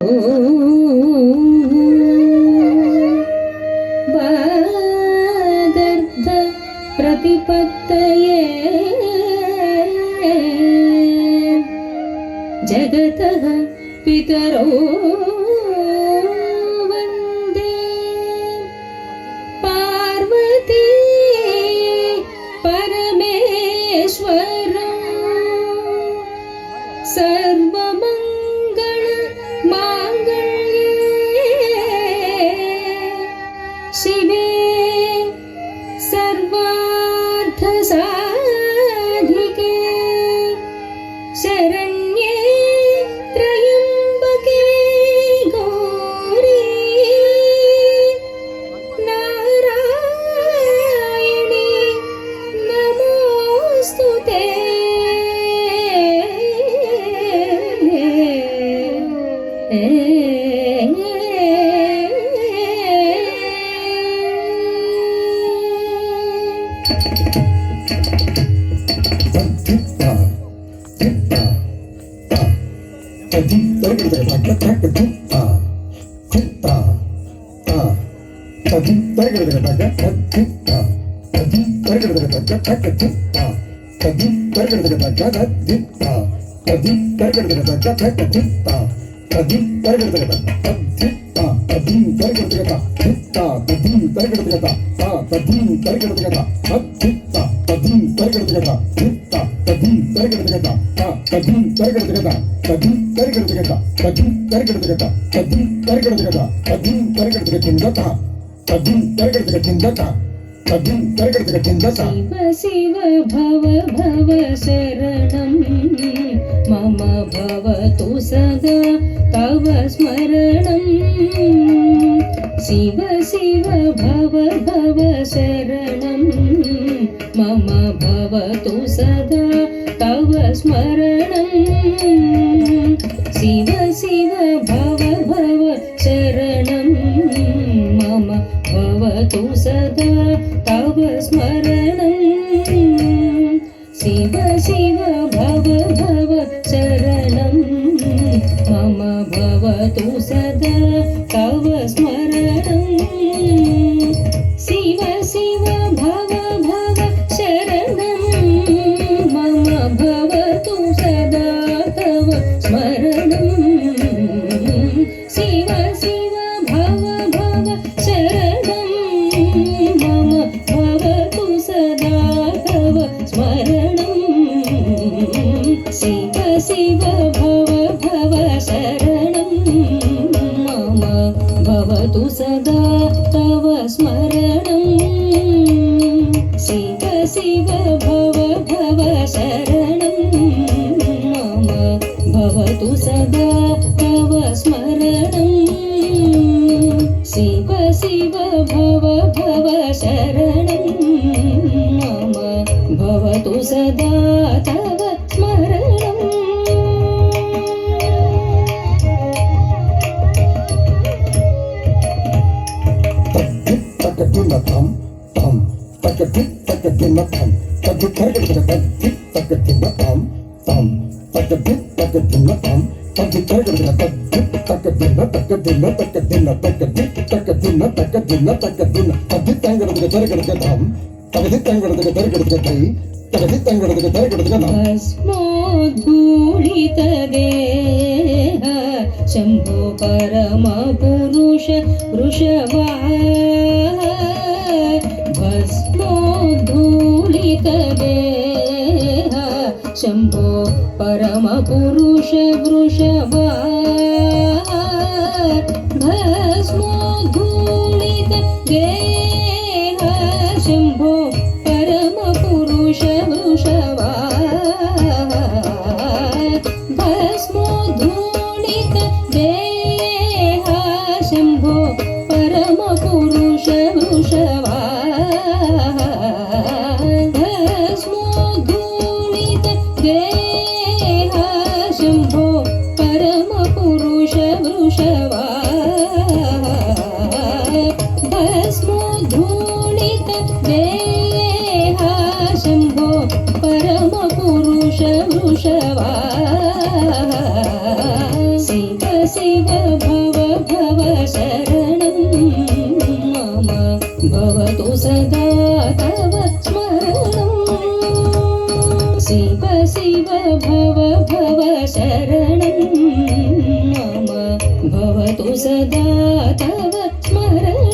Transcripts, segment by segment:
वागर्ध प्रतिपत्तये जगतः पितरो वन्दे पार्वती परमेश्वरं सर्वमङ्गल शिवे सर्वार्थसाधिके शरण्ये त्र्यम्बके गौरी नारायणी नमोऽस्तुते। शिव शिव भव भव शरणं मम भवतु सदा तव स्मरणं। शिव शिव भव भव शरणं मम भवतु सदा तव स्मरणं। शिव शिव भव भव शरणं मम भवतु सदा तव स्मरणं। शिव शिव भव भव शरणं मम भवतु सदा तव स्मरणं। शिव शिव भव भव शरणं मम भवतु सदा तव स्मरणं। शिव शिव भव भव शरणं मम भवतु सदा तव स्मरणं। शिव शिव भव भव शरणं मम भवतु सदा तव स्मरणं। शिव शिव भव भव शरणं मम भवतु सदा तव स्मरणं। शिव शिव भव भव शरणं मम भवतु सदा तव स्मरणं। भस्मोद्धूलितदेह शम्भो परमपुरुष वृषभाः। भस्मोद्धूलितदेह शम्भो परमपुरुष वृषभाः। भस्मोद्धूलितदेह शम्भो परमपुरुष वृषभाः। भस्मोद्धूलितदेह शम्भो परमपुरुष वृषभाः। भस्मोद्धूलितदेह शम्भो परमपुरुष वृषभाः। भस्मोद्धूलितदेह शम्भो परमपुरुष वृषभाः। शिव शिव भव भव शरणं मम भवतु सदा तव स्मरणं शिव शिव भव भव शरणं मम भवतु सदा तव स्मरणम्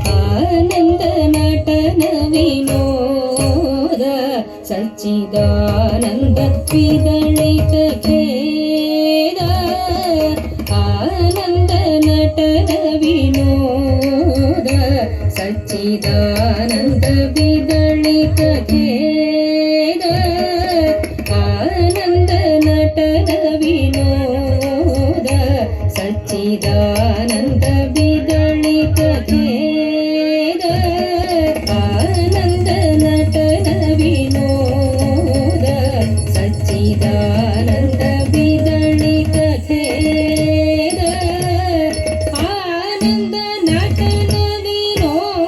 आनन्द नटन विनोद सच्चिदानन्द विदलित खेद आनन्द नटन विनोद सच्चिदानन्द विदलित खेद आनन्द नटन विनोद सच्चिदानन्द विदलित खेद आनन्द नटन विनोद सच्चिदानन्द विदलित खेद आनन्द नटन विनोद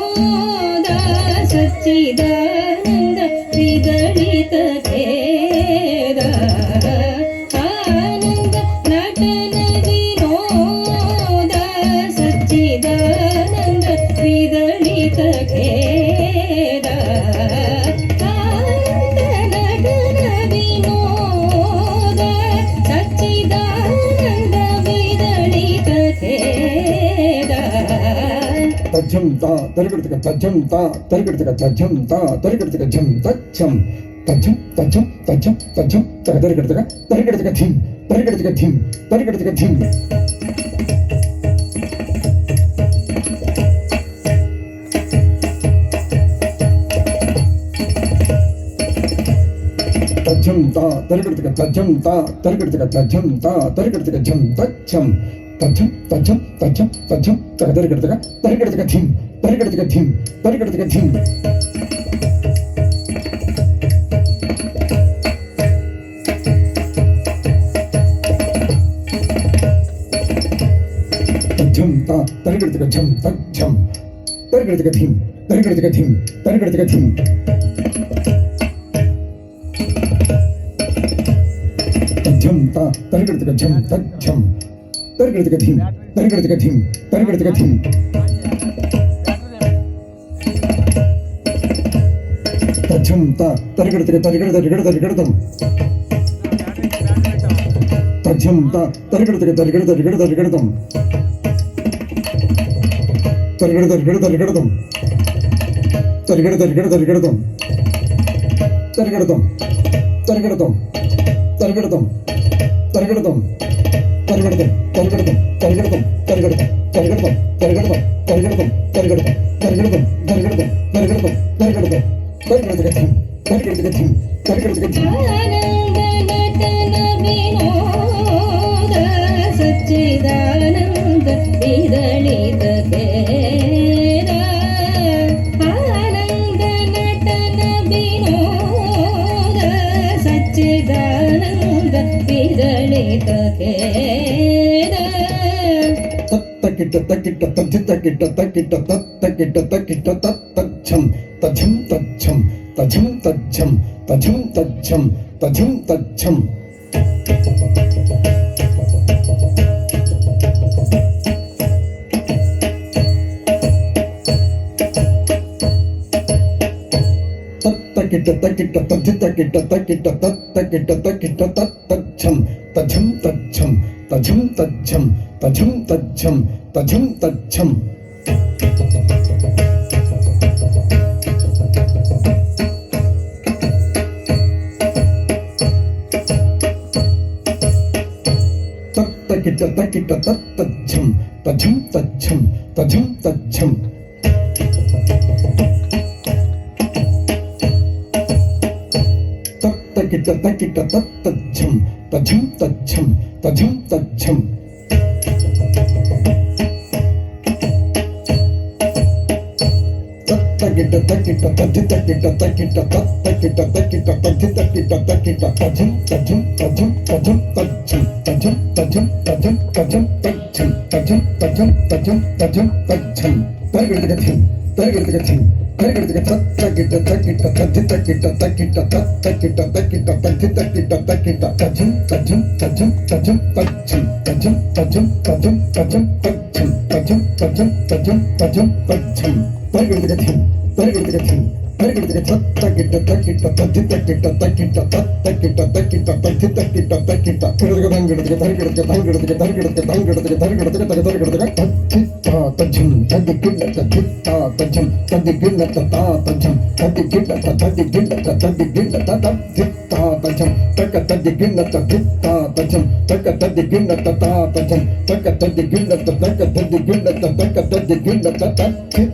सच्चिदानन्द विदलित खेद आनन्द नटन विनोद सच्चिदानन्द विदलित खेद आनन्द नटन विनोद सच्चिदानन्द विदलित खेद तज्जं ता तरिगडतक तज्जं ता तरिगडतक तज्जं ता तरिगडतक झं तज्जं तज्जं तज्जं तज्जं तज्जं तरिगडतक तरिगडतक धिं तरिगडतक धिं तरिगडतक धिं तज्जं ता तरिगडतक तज्जं ता तरिगडतक तज्जं ता तरिगडतक झं तज्जं तज्जं तज्जं तज्जं तज्जं तरिगडतक तरिगडतक धिं तरिगडतक धिं तरिगडतक धिं तज्जं ता तरिगडतक झं तज्जं तरिगडतक धिं तरिगडतक धिं तरिगडतक धिं तज्जं ता तरिगडतक झं तज्जं तरिगडतक धिं तरिगडतक धिं तरिगडतक धिं तज्जं ता तरिगडतक तरिगडतरिगडतरिगडतं तज्जं ता तरिगडतक तरिगडतरिगडतरिगडतं तरिगडतरिगडतरिगडतं तरिगडतरिगडतरिगडतं तरिगडतं तरिगडतं तरिगडतं तरिगडतं तरिगडतं तरिगडतं तरिगडतं तरिगडतं तरिगडतं तरिगडतं तरिगडतं तरिगडतं तरिगडतं तरिगडतं तरिगडतं तरिगडतं तरिगडतक धिं तरिगडतक धिं तरिगडतक धिं आनन्द नटन विनोद सच्चिदानन्द विदलित खेद आनन्द नटन विनोद सच्चिदानन्द विदलित खेद तत्तकिट तकिट तज्जितकिट तकिट तत्तकिट तकिट तत्तज्झं तज्झं तज्झं तज्झं तज्झं तज्झं तज्झं तज्झं तज्झं तत्तकिट तकिट तज्जितकिट तकिट तत्तकिट तकिट तत्तज्झं तज्झं तज्झं तज्झं तज्झं तज्झं तज्झं तज्झं तज्झं तत्तकिट तकिट तत्तज्झं तज्झं तज्झं तज्झं तज्झं तत्तकिट तकिट तत्तज्झं तज्झं तज्झं तज्झं तज्झं तत्तकिट तकिट तज्जितकिट तकिट तत्तकिट तकिट तज्जितकिट तकिट तज्झं तज्झं तज्झं तज्झं तज्झं तज्झं तज्झं तज्झं तज्झं तज्झं तज्झं तज्झं तज्झं तज्झं तज्झं तरिगडतक धिं तरिगडतक धिं తరిగెడతక తక్కిట తక్కిట తద్ది తక్కిట తక్కిట తక్కిట తక్కిట తద్ది తక్కిట తక్కిట తజం తజం తజం తజం తజం తజం తజం తజం తజం తజం తజం తజం తజం తజం తజం తరిగెడతక ధిం తరిగెడతక ధిం తరిగెడతక తక్కిట తక్కిట తద్ది తక్కిట తక్కిట తక్కిట తక్కిట తద్ది తక్కిట తక్కిట తిరగ దంగెడతక తరిగెడతక దంగెడతక తరిగెడతక దంగెడతక తరిగెడతక తరిగెడతక తద్ది తజం తద్ది గిల్ల తద్ది తజం తద్ది గిల్ల తజం తద్ది గిల్ల తద్ది గిల్ల తద్ది గిల్ల తద్ది తజం తక్క తద్ది గిల్ల తద్ది తజం తక్క తద్ది గిల్ల తజం తక్క తద్ది గిల్ల తక్క తద్ది గిల్ల తక్క తద్ది గిల్ల తద్ది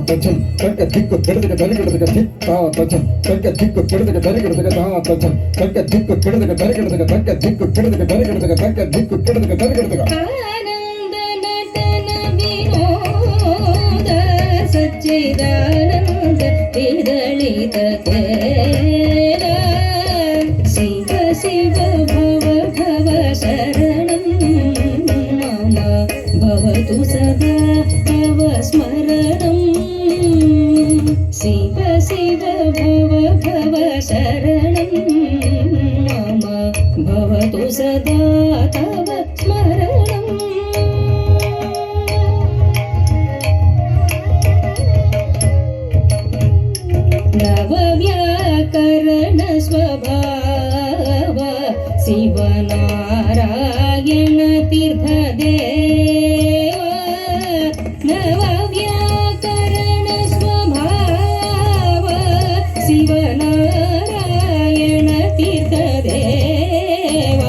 తజం తక్క దిక్కు తిరగ తరిగెడతక తజం తక్క దిక్కు తిరగ తరిగెడతక తజం తక్క దిక్కు తిరగ తరిగెడతక తక్క దిక్కు తిరగ తరిగెడతక తక్క దిక్కు తిరగ తరిగెడతక ఆనంద నటన వినోద సచ్చిదానంద విదళిత కేద శివ శివ భవ భవ శరణం మమ భవతు సదా తవ స్మరణం శివ శివ భవ భవ శరణం మమ భవతు సదా తవ స్మరణం నవ వ్యాకరణ స్వభావ శివనారాయణ తీర్థదేవ నవ వ్యాకరణ స్వభావ శివనారాయణ తీర్థదేవ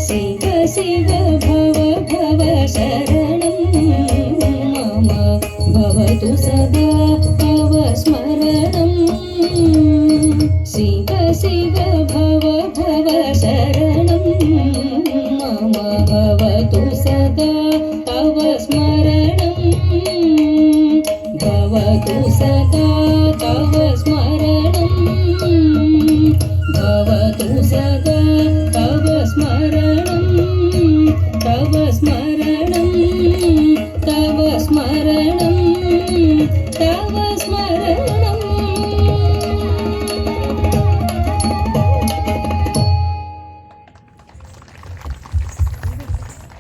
శివ శివ భవ భవ శరణం మమ భవతు సదా తవ స్మరణం శివ శివ భవ భవ శరణం మమ భవతు సదా తవ స్మరణం భవతు సదా తవ స్మరణం భవతు సదా తవ స్మరణం తవ స్మరణం తవ స్మరణం తవ స్మరణం